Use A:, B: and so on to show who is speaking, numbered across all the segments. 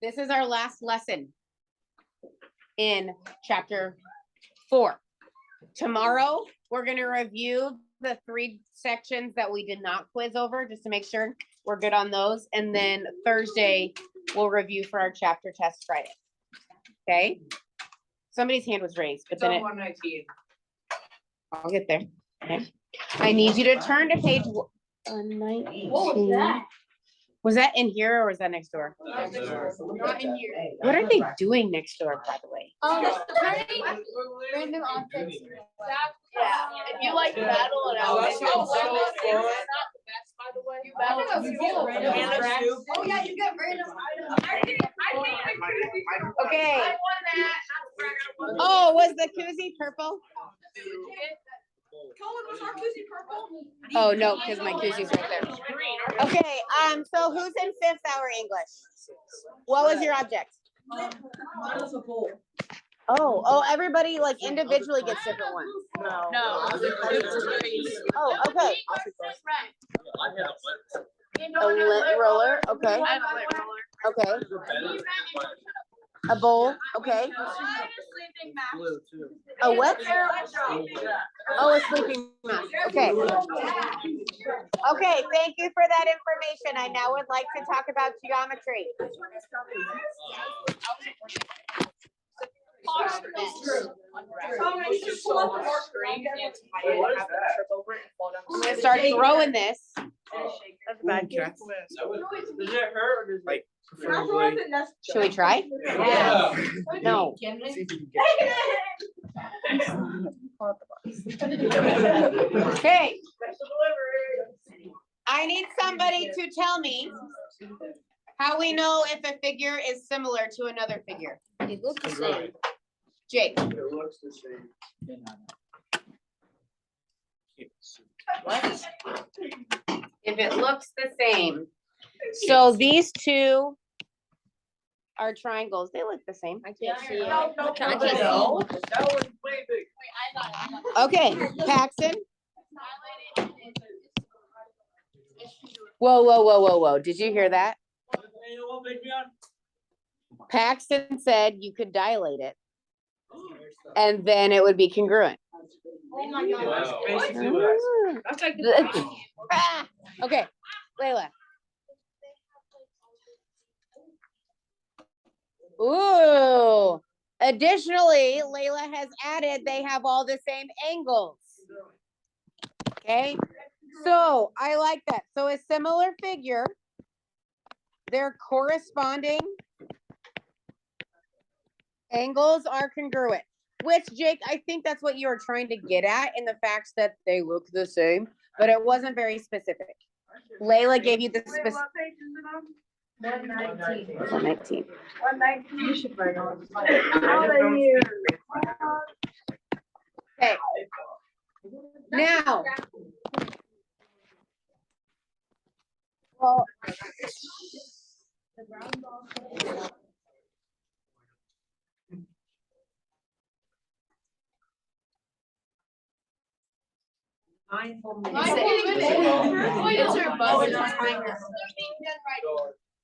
A: This is our last lesson in chapter 4. Tomorrow, we're going to review the 3 sections that we did not quiz over, just to make sure we're good on those. And then Thursday, we'll review for our chapter test Friday. Okay? Somebody's hand was raised, but then it,
B: 119.
A: I'll get there. Okay. I need you to turn to page 119.
C: What was that?
A: Was that in here or was that next door?
C: Not in here.
A: What are they doing next door, by the way?
C: Random objects.
B: Yeah, if you like battle and
D: Oh, that's so fun.
B: by the way.
C: Oh yeah, you get random items.
A: Okay.
B: I won that.
A: Oh, was the koozie purple?
B: Colin, was our koozie purple?
A: Oh, no, because my koozie's right there. Okay, so who's in 5th hour English? What was your object?
B: Mine was a bowl.
A: Oh, everybody like individually gets different ones.
B: No.
A: Oh, okay. A lint roller, okay.
B: I have a lint roller.
A: Okay. A bowl, okay. A what? Oh, a sleeping mask, okay. Okay, thank you for that information. I now would like to talk about geometry. I'm gonna start throwing this.
B: That's bad.
D: Does it hurt or does like preferably?
A: Should we try?
D: Yeah.
A: No.
D: See if you can get
A: Okay. I need somebody to tell me how we know if a figure is similar to another figure.
C: It looks the same.
A: Jake,
D: It looks the same.
A: if it looks the same. So these two are triangles. They look the same.
C: I can't see it.
B: No.
C: I can't see
D: No,
C: it.
D: that one's way big.
A: Okay, Paxton. Whoa. Did you hear that? Paxton said you could dilate it and then it would be congruent.
C: Oh my god.
D: Wow.
B: That's like
A: Ah, okay, Layla. Ooh. Additionally, Layla has added they have all the same angles. Okay, so I like that. So a similar figure, their corresponding angles are congruent. Which, Jake, I think that's what you were trying to get at in the fact that they look the same, but it wasn't very specific. Layla gave you the specific.
B: 119.
A: 119.
B: 119. You should write on.
A: Okay. Now. Well.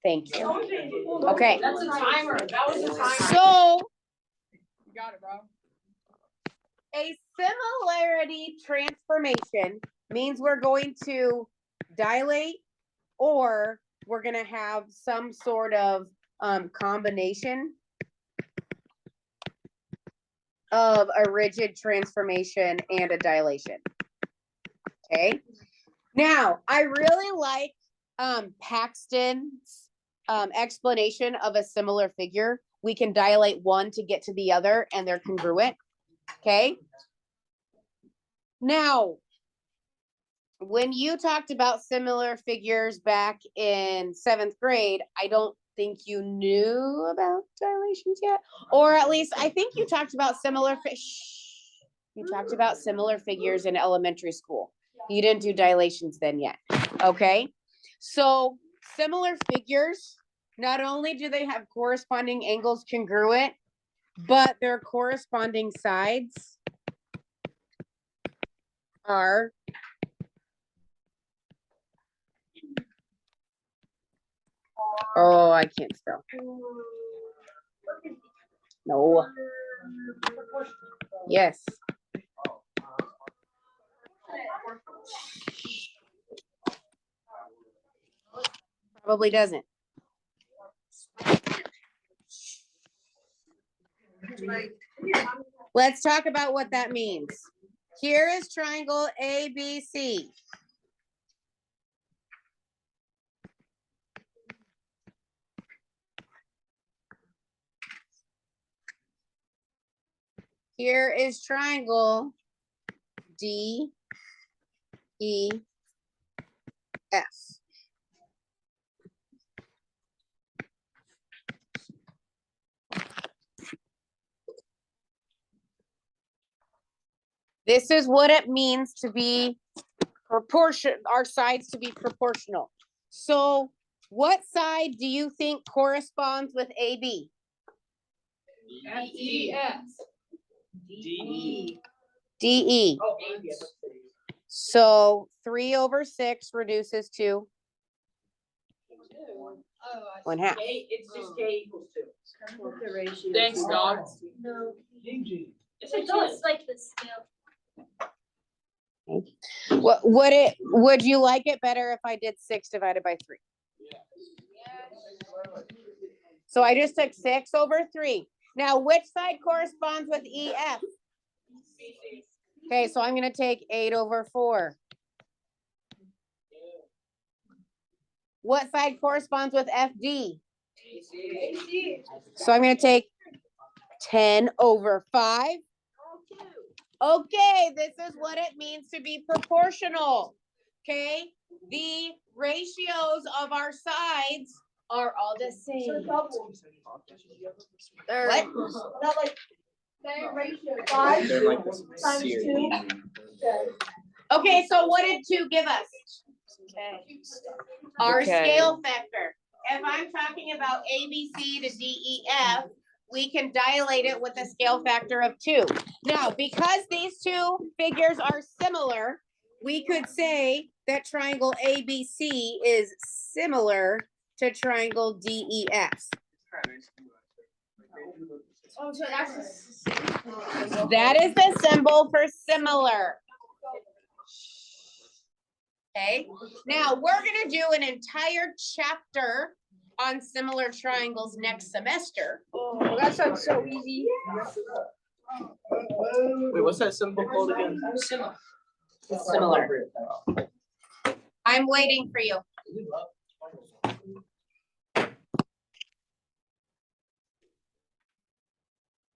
A: Thank you. Okay.
B: That's a timer. That was a timer.
A: So
B: You got it, bro.
A: a similarity transformation means we're going to dilate or we're going to have some sort of combination of a rigid transformation and a dilation. Okay. Now, I really like Paxton's explanation of a similar figure. We can dilate one to get to the other and they're congruent. Okay. Now, when you talked about similar figures back in 7th grade, I don't think you knew about dilations yet, or at least I think you talked about similar you talked about similar figures in elementary school. You didn't do dilations then yet. Okay. So similar figures, not only do they have corresponding angles congruent, but their corresponding sides are Oh, I can't spell. No. Yes. Probably doesn't. Let's talk about what that means. Here is triangle ABC. Here is triangle DEF. This is what it means to be our sides to be proportional. So what side do you think corresponds with AB?
B: FDS.
D: D.
A: DE.
D: Oh,
A: So 3/6 reduces to 1/2.
D: K, it's just K equals 2.
B: Thanks, dog.
C: No.
D: Yes,
C: It's
D: it does.
C: just like the scale.
A: Would you like it better if I did 6 divided by 3? So I just took 6/3. Now, which side corresponds with EF? Okay, so I'm gonna take 8/4. What side corresponds with FD? So I'm gonna take 10/5. Okay, this is what it means to be proportional. Okay, the ratios of our sides are all the same. What?
C: Not like, their ratio
E: They're
C: 5
E: like this
C: times
E: series.
C: 2.
A: Okay, so what did 2 give us? Our
D: Okay.
A: scale factor. If I'm talking about ABC to DEF, we can dilate it with a scale factor of 2. Now, because these two figures are similar, we could say that triangle ABC is similar to triangle DEF.
B: Oh, so that's
A: That is the symbol for similar. Okay, now we're gonna do an entire chapter on similar triangles next semester.
B: Oh, that sounds so easy.
D: Wait, what's that symbol called again?
A: Similar. I'm waiting for you.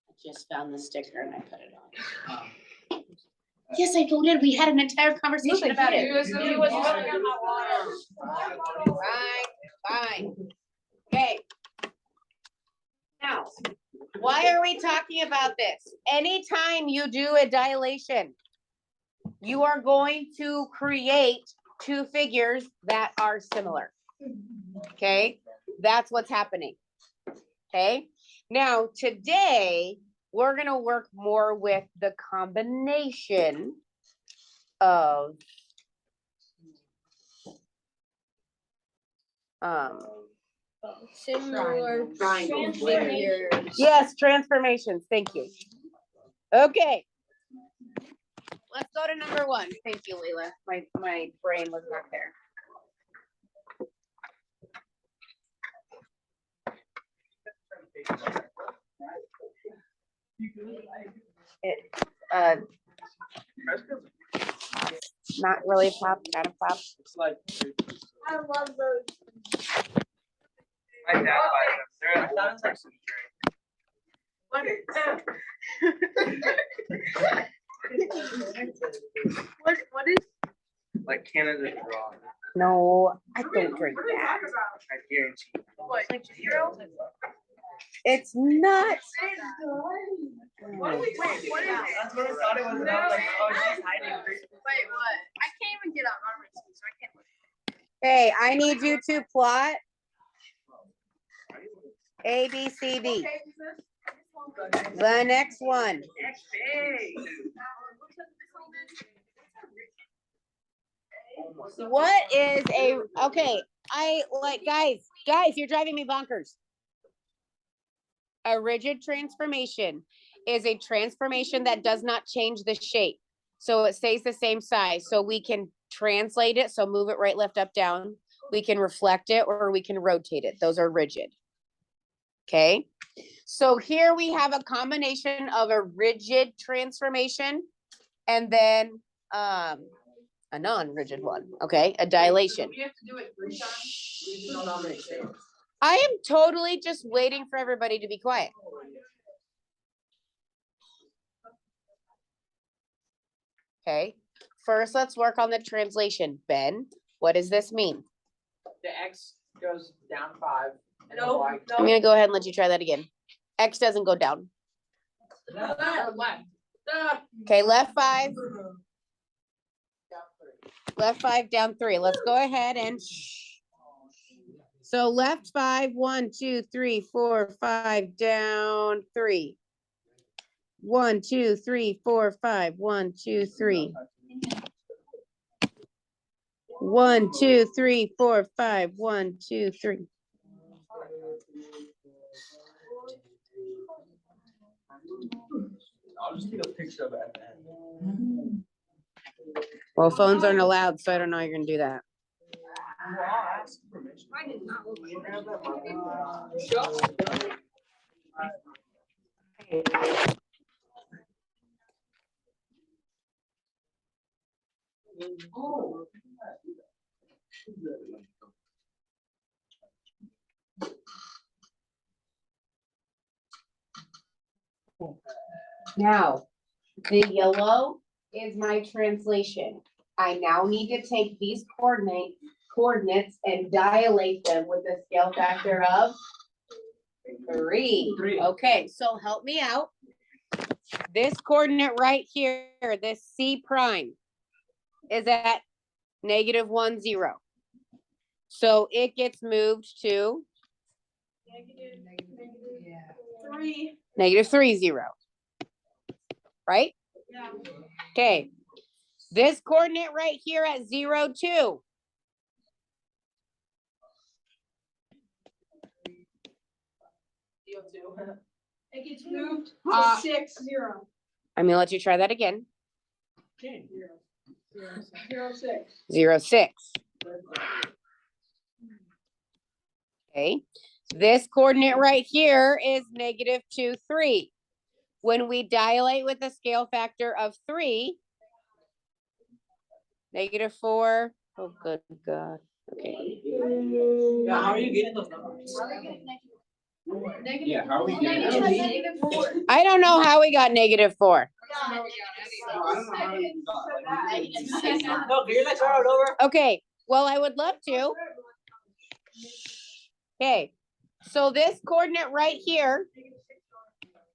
A: I just found the sticker and I put it on. Yes, I voted. We had an entire conversation about it. Fine. Okay. Now, why are we talking about this? Anytime you do a dilation, you are going to create two figures that are similar. Okay, that's what's happening. Okay, now today we're gonna work more with the combination of
C: Similar
D: Triangles.
C: figures.
A: yes, transformations. Thank you. Okay. Let's go to number 1. Thank you, Leila. My brain was not there. Not really pop, kind of pop.
D: It's like,
C: I love those.
D: my dad buys them. They're an old person
B: What is?
D: like Canada Draw.
A: No, I don't drink that.
D: I guarantee.
B: What, like zero?
A: It's not.
B: What is it?
D: That's what I thought it was, and I was like, oh, she's hiding.
B: Wait, what? I can't even get out on my seat, so I can't look.
A: Hey, I need you to plot A, B, C, D.
B: Okay,
A: The next one. What is a, okay, I like, guys, Guys, you're driving me bonkers. A rigid transformation is a transformation that does not change the shape. So it stays the same size. So we can translate it. So move it right, left, up, down. We can reflect it or we can rotate it. Those are rigid. Okay. So here we have a combination of a rigid transformation and then a non-rigid one. Okay. A dilation.
B: We have to do it 3 times. We do not make sense.
A: I am totally just waiting for everybody to be quiet. Okay, first let's work on the translation. Ben, what does this mean?
D: The X goes down 5. And
B: No,
D: the Y.
B: no.
A: I'm gonna go ahead and let you try that again. X doesn't go down.
B: Left.
A: Okay, left 5. Left 5, down 3. Let's go ahead and. So left 5, 1, 2, 3, 4, 5, down 3. 1, 2, 3, 4, 5, 1, 2, 3. 1, 2, 3, 4, 5, 1, 2, 3.
D: I'll just take a picture of it.
A: Well, phones aren't allowed, so I don't know how you're gonna do that.
B: I did not look like
A: Now, the yellow is my translation. I now need to take these coordinates and dilate them with a scale factor of 3.
D: Three.
A: Okay, so help me out. This coordinate right here, this C prime, is at -1, 0. So it gets moved to
C: Three.
A: -3, 0. Right?
C: Yeah.
A: Okay. This coordinate right here at 0, 2.
C: It gets moved
A: Uh,
C: to 6, 0.
A: I'm gonna let you try that again.
C: 0, 6.
A: 0, 6. Okay. This coordinate right here is -2, 3. When we dilate with a scale factor of 3, -4. Oh, good God. Okay.
D: Yeah, how are you getting those numbers? Yeah, how are we getting those?
C: -4.
A: I don't know how we got -4.
D: No, can you like start it over?
A: Okay, well, I would love to. Okay, so this coordinate right here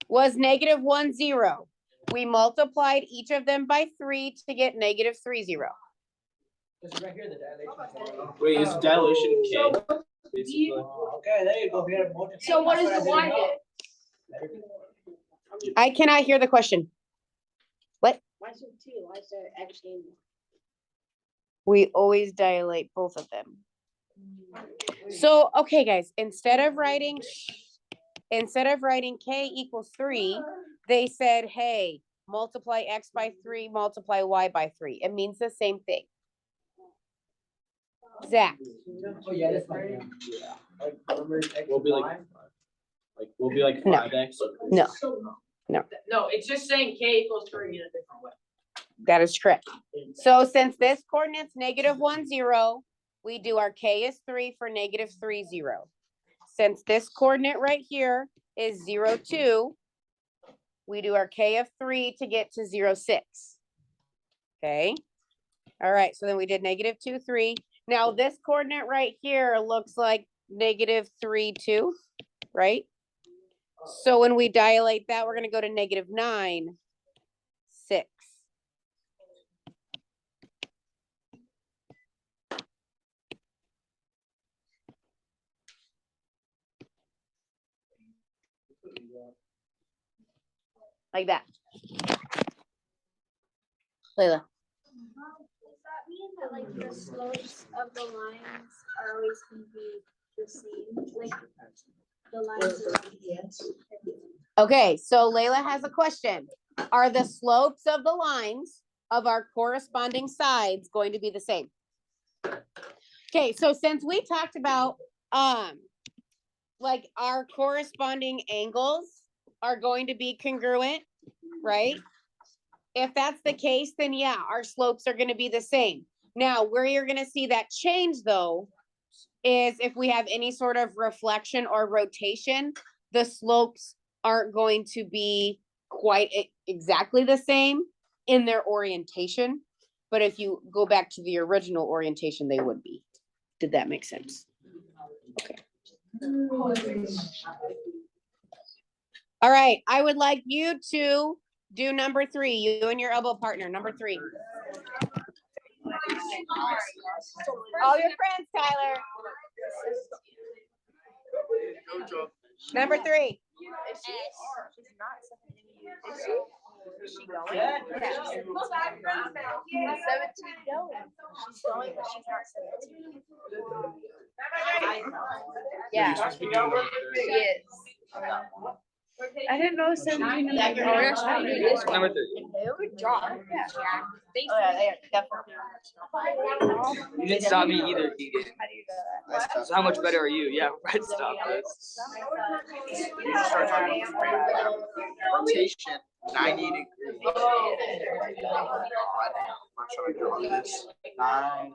A: was -1, 0. We multiplied each of them by 3 to get -3, 0.
D: Wait, is dilation K? Basically. Okay, there you go.
B: So what is the Y get?
A: I cannot hear the question.
C: Why is it 2? Why is it actually?
A: We always dilate both of them. So, okay, guys, instead of writing K equals 3, they said, hey, multiply X by 3, multiply Y by 3. It means the same thing. Zach,
D: Oh, yeah, that's fine. We'll be like
A: No.
D: 5x.
A: no,
B: No, it's just saying K equals 3 in a different way.
A: that is correct. So since this coordinate's -1, 0, we do our K is 3 for -3, 0. Since this coordinate right here is 0, 2, we do our K of 3 to get to 0, 6. Okay. All right, so then we did -2, 3. Now this coordinate right here looks like -3, 2, right? So when we dilate that, we're gonna go to -9, 6. Like that. Layla.
C: Does that mean that like the slopes of the lines are always gonna be the same, like, the lines are, yes.
A: Okay, so Layla has a question. Are the slopes of the lines of our corresponding sides going to be the same? Okay, so since we talked about, like our corresponding angles are going to be congruent, right? If that's the case, then yeah, our slopes are gonna be the same. Now, where you're gonna see that change though, is if we have any sort of reflection or rotation, the slopes aren't going to be quite exactly the same in their orientation. But if you go back to the original orientation, they would be. Did that make sense? Okay. All right, I would like you to do number 3, you and your elbow partner, number 3. All your friends, Tyler. Number 3.
D: Yeah.
A: Yeah.
B: She is. I didn't know 17.
D: Number 3.
B: Good job. Yeah.
D: You didn't stop me either, Keegan. So how much better are you? Yeah, Red stop.
E: Rotation 90 degrees. Nine.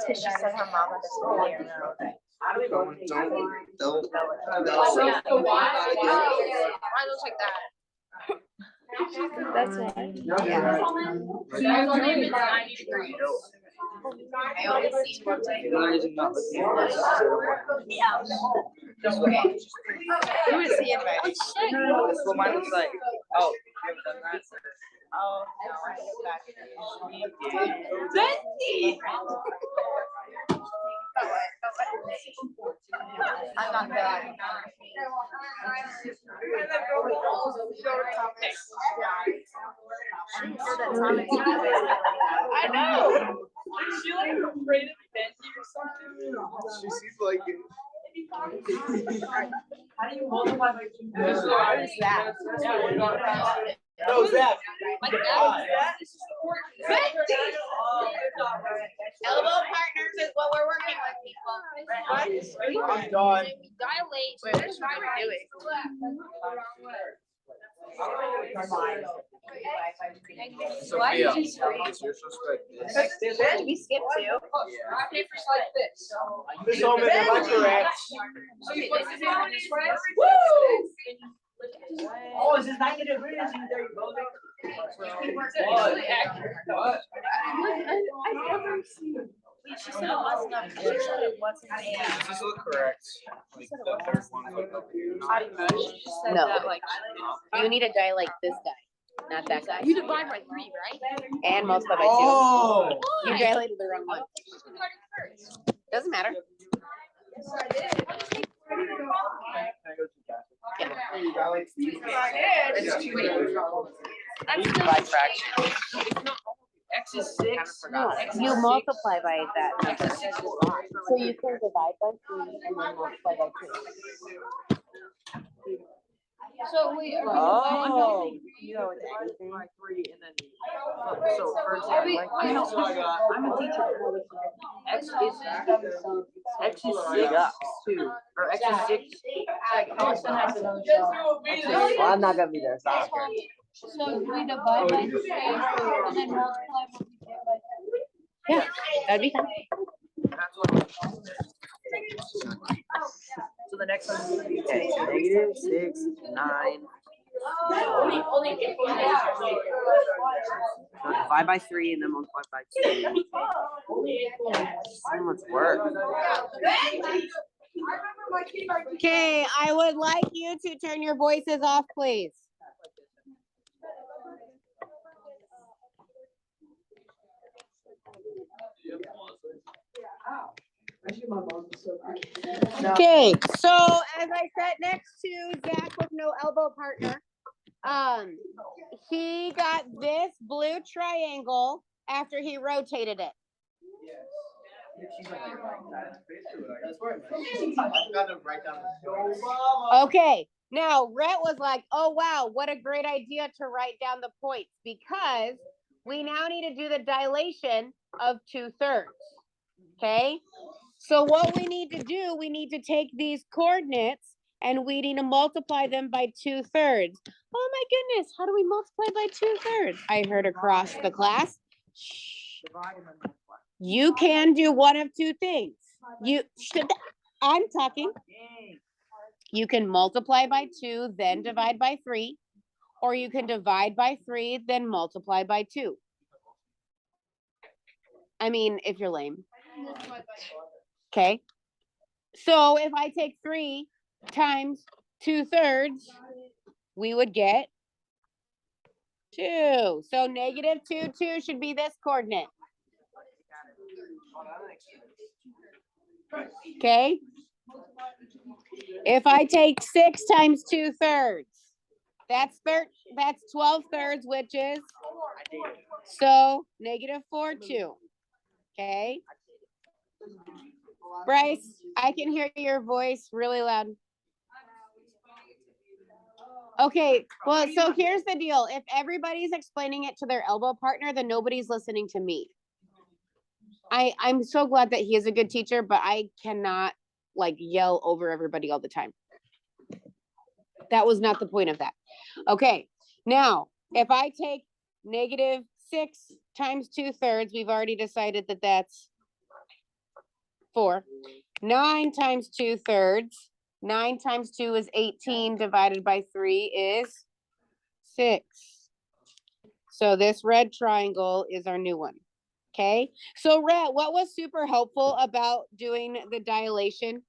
B: She said her mama doesn't care.
E: Don't.
B: Why looks like that? That's why. I always see one thing.
D: The only reason not looking at this is I don't want
B: Who is he invited?
D: That's what mine looks like. Oh, you haven't done that?
B: Oh, no, I get back.
D: Bendy!
B: I'm not done. I know.
D: Is she like afraid of Bendy or something?
E: She seems like it.
D: How do you multiply by 2?
B: What is that?
D: No, Zach.
B: Like that?
A: Elbow partners is what we're working with, people.
E: I'm done.
B: Dilate. Wait, they're trying to do it.
E: Sophia, is yours just like this?
B: Did we skip 2?
C: Papers like this.
E: Miss Holman, am I correct?
D: Oh, is this 90 degrees? There you go.
B: Really accurate.
D: What?
B: She said it wasn't up. She said it wasn't.
E: Does this look correct? Like the third one look up here.
B: She said
A: No.
B: that like.
A: You need to dilate this guy, not that guy.
B: You divide by 3, right?
A: And multiply by 2.
E: Oh!
A: You dilated the wrong one. Doesn't matter.
D: By fraction. X is 6.
A: No, you multiply by that number. So you can divide by 3 and then multiply by 2.
B: So we.
D: Oh. You know, with anything. So, for example, like, I'm a teacher. X is 6 too. Or X is 6. Well, I'm not gonna be there. So
C: So we divide by 3 and then multiply by 3.
A: Yeah, that'd be fine.
D: that's what. So the next one is gonna be negative 6, 9. Divide by 3 and then multiply by 2. So much work.
A: Okay, I would like you to turn your voices off, please. Okay, so as I sat next to Zach with no elbow partner, he got this blue triangle after he rotated it.
E: That's where I've got to write down.
A: Okay, now Rhett was like, oh wow, what a great idea to write down the points because we now need to do the dilation of 2/3. Okay, so what we need to do, we need to take these coordinates and we need to multiply them by 2/3. Oh my goodness, how do we multiply by 2/3? I heard across the class. Shh. You can do one of two things. I'm talking. You can multiply by 2, then divide by 3, or you can divide by 3, then multiply by 2. I mean, if you're lame. Okay. So if I take 3 times 2/3, we would get 2. So negative 2 should be this coordinate. Okay. If I take 6 times 2/3, that's 12/3, which is so negative 4, 2. Okay. Bryce, I can hear your voice really loud. Okay, well, so here's the deal. If everybody's explaining it to their elbow partner, then nobody's listening to me. I'm so glad that he is a good teacher, but I cannot like yell over everybody all the time. That was not the point of that. Okay, now if I take negative 6 times 2/3, we've already decided that that's 4. 9 times 2/3, 9 times 2 is 18, divided by 3 is 6. So this red triangle is our new one. Okay, so Rhett, what was super helpful about doing the dilation?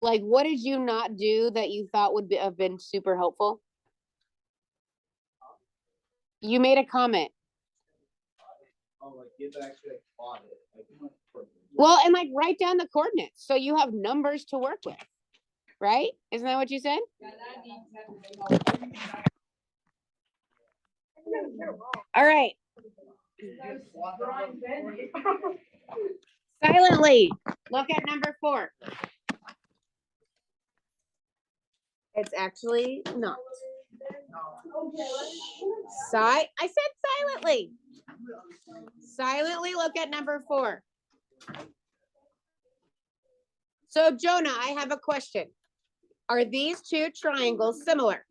A: Like, what did you not do that you thought would have been super helpful? You made a comment.
E: Oh, like give actually plot it.
A: Well, and like write down the coordinates so you have numbers to work with, right? Isn't that what you said? All right. Silently, look at number 4. It's actually not. I said silently. Silently look at number 4. So Jonah, I have a question. Are these two triangles similar?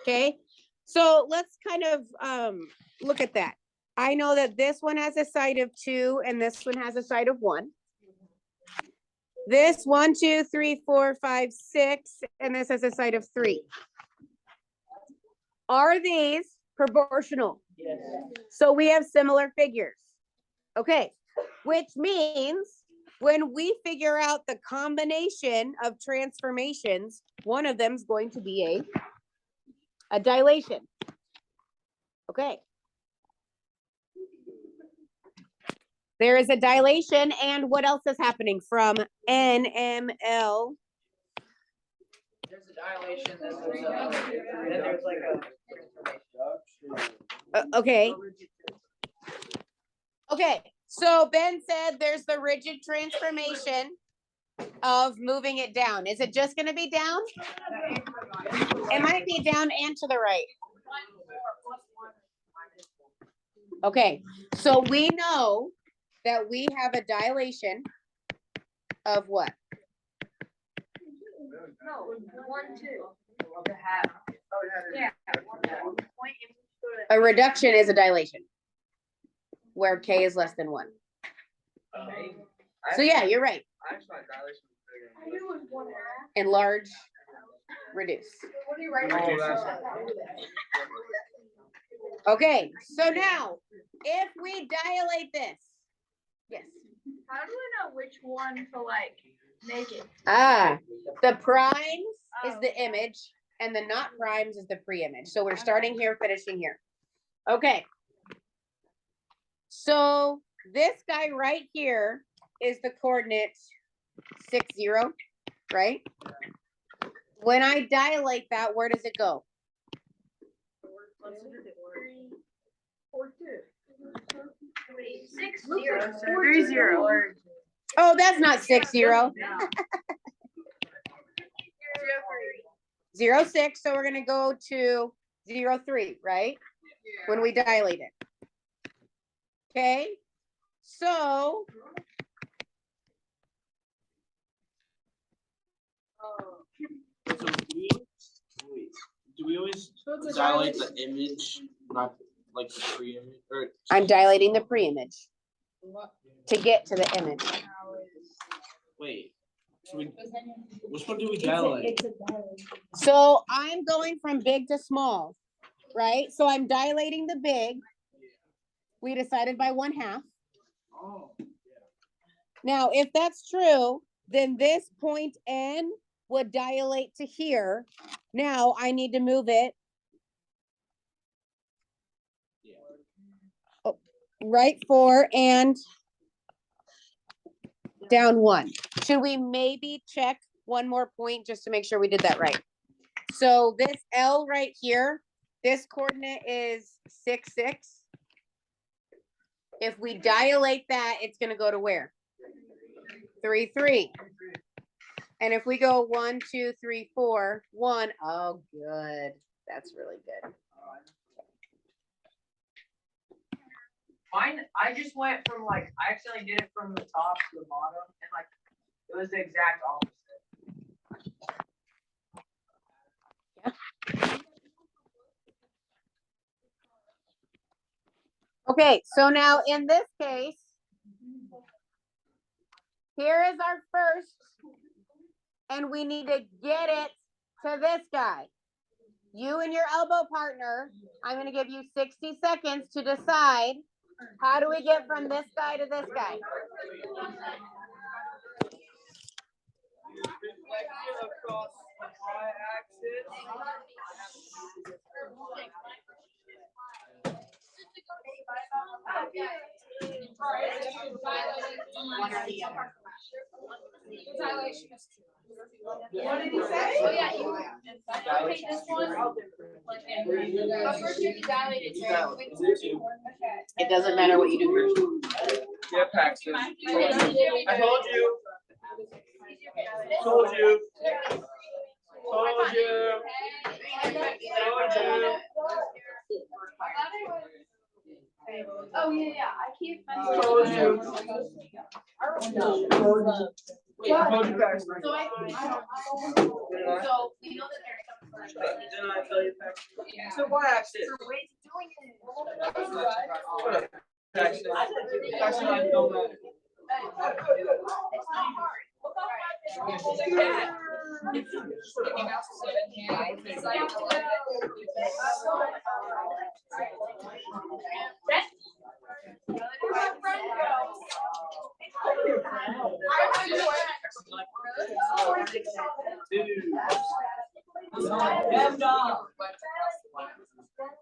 A: Okay, so let's kind of look at that. I know that this one has a side of 2 and this one has a side of 1. This 1, 2, 3, 4, 5, 6, and this has a side of 3. Are these proportional?
D: Yes.
A: So we have similar figures. Okay, which means when we figure out the combination of transformations, one of them is going to be a dilation. Okay. There is a dilation, and what else is happening from NML?
D: There's a dilation, then there's like a.
A: Okay. Okay, so Ben said there's the rigid transformation of moving it down. Is it just gonna be down? It might be down and to the right. Okay, so we know that we have a dilation of what?
B: No, 1, 2. Yeah.
A: A reduction is a dilation where K is less than 1. So yeah, you're right. Enlarge, reduce. Okay, so now if we dilate this, yes.
B: How do we know which one to like make it?
A: The primes is the image and the not primes is the pre-image. So we're starting here, finishing here. Okay. So this guy right here is the coordinate 6, 0, right? When I dilate that, where does it go?
B: 4, 2. 3-0.
A: Oh, that's not 6-0. 0-6, so we're gonna go to 0-3, right? When we dilate it. Okay, so.
E: So do we always dilate the image, not like the pre-image, or?
A: I'm dilating the pre-image to get to the image.
E: Wait, so which one do we dilate?
A: So I'm going from big to small, right? So I'm dilating the big. We decided by 1/2.
E: Oh.
A: Now, if that's true, then this point N would dilate to here. Now I need to move it right 4 and down 1. Should we maybe check one more point just to make sure we did that right? So this L right here, this coordinate is 6, 6. If we dilate that, it's gonna go to where? 3, 3. And if we go 1, 2, 3, 4, 1, oh, good. That's really good.
D: Mine, I just went from like, I accidentally did it from the top to the bottom, and like, it was the exact opposite.
A: Okay, so now in this case, here is our first, and we need to get it to this guy. You and your elbow partner, I'm gonna give you 60 seconds to decide, how do we get from this guy to this guy?
C: What did he say? Oh, yeah, you rotate this one. But first you have to dilate it.
A: It doesn't matter what you do first.
E: Yeah, Paxton. I told you. Told you. Told you.
C: Oh, yeah, I keep.
E: Told you. Wait, I told you Paxton.
C: So I don't know. So we know that there's some.
E: Didn't I tell you Paxton?
D: So what accident?
E: Paxton, Paxton, I don't matter.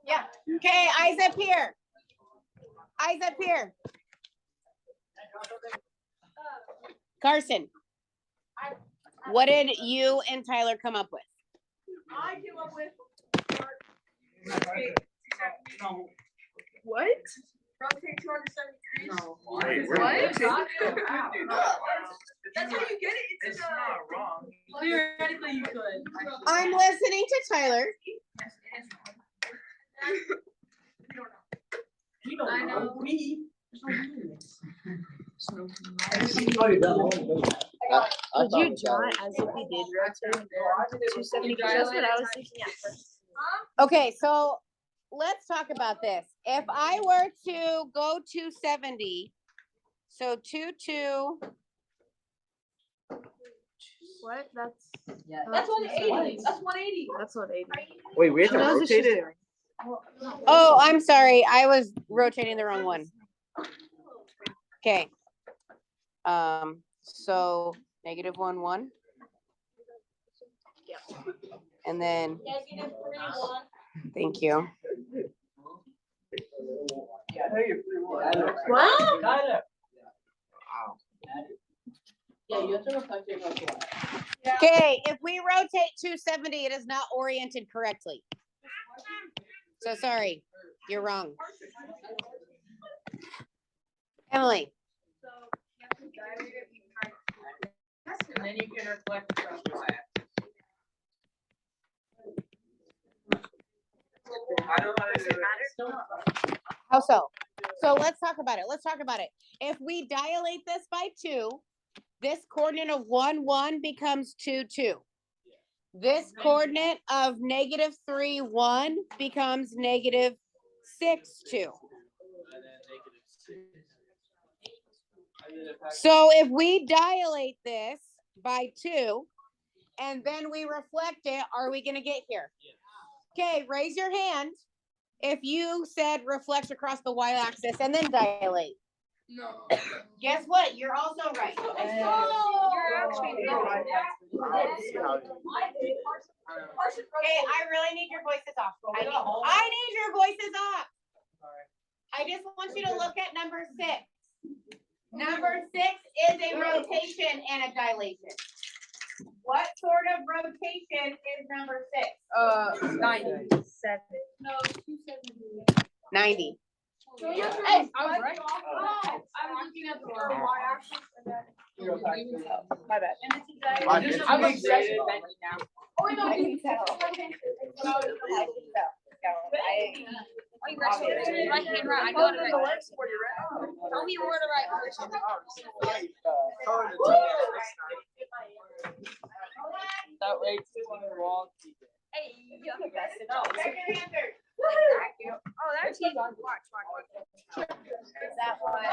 A: Yeah, okay, eyes up here. Eyes up here. Carson, what did you and Tyler come up with?
B: I came up with. What? Rotate 270 degrees.
E: Wait,
B: What?
E: what?
B: That's how you get it.
D: It's not wrong. Theoretically, you could.
A: I'm listening to Tyler.
D: You don't
B: I know.
D: me.
F: Would you draw it as if you did rotate 270? That's what I was thinking at first.
A: Okay, so let's talk about this. If I were to go 270, so 2,
F: What? That's.
B: That's 180. That's 180.
F: That's what 80.
E: Wait, we have
F: She
E: to
F: knows what
E: rotate
F: she's
E: it?
F: doing.
A: oh, I'm sorry, I was rotating the wrong one. Okay. So -1, 1. And then, thank you.
F: What?
A: Okay, if we rotate 270, it is not oriented correctly. So sorry, you're wrong. Emily,
B: So you have to dilate it and
D: And then you can reflect the rest of that.
A: how so? So let's talk about it. Let's talk about it. If we dilate this by 2, this coordinate of 1, 1 becomes 2, 2. This coordinate of -3, 1 becomes -6, 2. So if we dilate this by 2 and then we reflect it, are we gonna get here? Okay, raise your hand if you said reflect across the y-axis and then dilate.
B: No.
A: Guess what? You're also right.
B: You're actually right.
A: Okay, I really need your voices off. I need your voices off. I just want you to look at number 6. Number 6 is a rotation and a dilation. What sort of rotation is number 6?
F: 97.
B: No, 270.
A: 90.
B: Hey,
F: I was right.
B: I was looking at the y-axis and then.
F: My bad.
B: And it's exactly.
F: I'm obsessed with Benji now.
B: Oh, wait, no.
F: I think so.
B: Oh, you got your right hand right. I got it right. Tell me where to write first.
D: That way it's wrong.
B: Hey, you
F: the best at
A: Oh, second answer.
B: Oh, that's easy. Watch.
A: Is that what?